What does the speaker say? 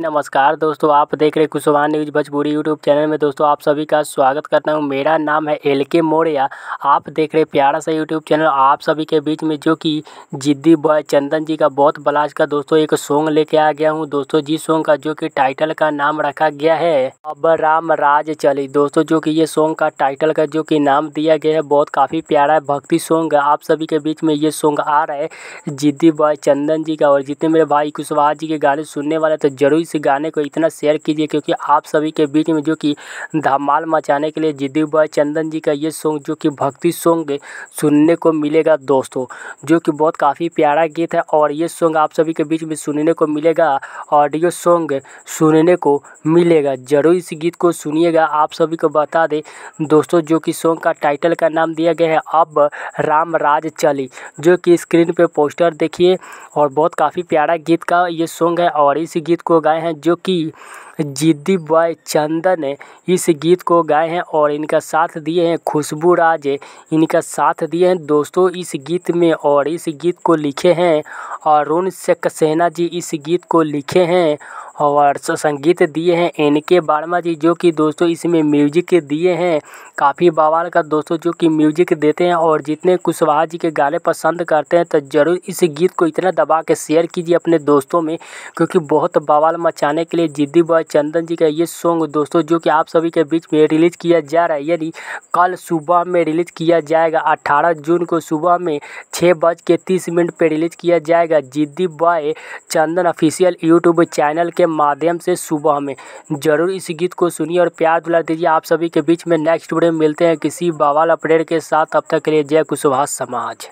नमस्कार दोस्तों, आप देख रहे Kushwaha news Bhojpuri YouTube channel में। दोस्तों आप सभी का स्वागत करता हूं। मेरा नाम है एलके मौर्य। आप देख रहे प्यारा सा यूट्यूब चैनल। आप सभी के बीच में जो कि जिद्दी बॉय चंदन जी का बहुत बलाज का दोस्तों एक सॉन्ग लेके आ गया हूं। दोस्तों जिस सॉन्ग का जो कि टाइटल का नाम रखा गया है अब राम राज चली। दोस्तों जो कि ये सॉन्ग का टाइटल का जो कि नाम दिया गया है बहुत काफ़ी प्यारा है, भक्ति सॉन्ग है। आप सभी के बीच में ये सॉन्ग आ रहा है जिद्दी बॉय चंदन जी का। और जितने मेरे भाई कुशवाहा जी के गाने सुनने वाले तो जरूर इस गाने को इतना शेयर कीजिए, क्योंकि आप सभी के बीच में जो कि धमाल मचाने के लिए जिद्दी बॉय चंदन जी का ये सॉन्ग जो कि भक्ति सॉन्ग सुनने को मिलेगा दोस्तों, जो कि बहुत काफ़ी प्यारा गीत है। और ये सॉन्ग आप सभी के बीच में सुनने को मिलेगा, ऑडियो सॉन्ग सुनने को मिलेगा। जरूर इस गीत को सुनिएगा। आप सभी को बता दें दोस्तों जो कि सॉन्ग का टाइटल का नाम दिया गया है अब राम राज चली, जो कि स्क्रीन पे पोस्टर देखिए। और बहुत काफ़ी प्यारा गीत का ये सॉन्ग है। और इस गीत को गाए हैं जो कि जिद्दी बॉय चंदन है, इस गीत को गाए हैं। और इनका साथ दिए हैं खुशबू राज, इनका साथ दिए हैं दोस्तों इस गीत में। और इस गीत को लिखे हैं अरुण सक्सेना जी, इस गीत को लिखे हैं। और संगीत दिए हैं एनके वर्मा जी, जो कि दोस्तों इसमें म्यूजिक दिए हैं काफ़ी बवाल का दोस्तों, जो कि म्यूजिक देते हैं। और जितने कुशवाहा जी के गाने पसंद करते हैं तो ज़रूर इस गीत को इतना दबा के शेयर कीजिए अपने दोस्तों में, क्योंकि बहुत बवाल मचाने के लिए जिद्दी बॉय चंदन जी का ये सॉन्ग दोस्तों जो कि आप सभी के बीच में रिलीज़ किया जा रहा है। यानी कल सुबह में रिलीज़ किया जाएगा, 18 जून को सुबह में 6:30 पर रिलीज़ किया जाएगा जिद्दी बॉय चंदन ऑफिशियल यूट्यूब चैनल के माध्यम से सुबह में। ज़रूर इस गीत को सुनिए और प्यार दुलार दीजिए। आप सभी के बीच में नेक्स्ट वीडियो में मिलते हैं किसी बवाल अपडेट के साथ। तब तक के लिए जय कुशवाहा समाज।